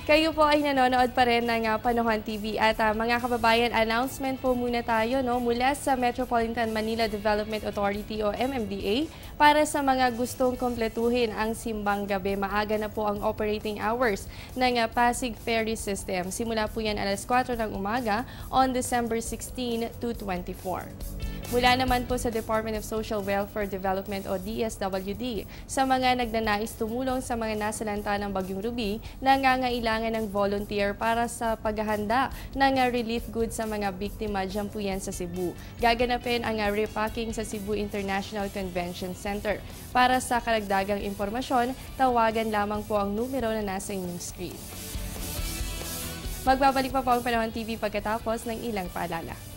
Kayo po ay nanonood pa rin ng Panahon TV at mga kababayan, announcement po muna tayo mula sa Metropolitan Manila Development Authority o MMDA para sa mga gustong kumpletuhin ang simbang gabi. Maaga na po ang operating hours ng Pasig Ferry System. Simula po yan alas 4 ng umaga on December 16 to 24. Mula naman po sa Department of Social Welfare Development o DSWD, sa mga nagnanais tumulong sa mga nasalanta ng Bagyong Ruby, nangangailangan ng volunteer para sa paghahanda ng relief goods sa mga biktima dyan po yan sa Cebu. Gaganapin ang repacking sa Cebu International Convention Center. Para sa karagdagang impormasyon, tawagan lamang po ang numero na nasa inyong screen. Magbabalik pa po ang Panahon TV pagkatapos ng ilang paalala.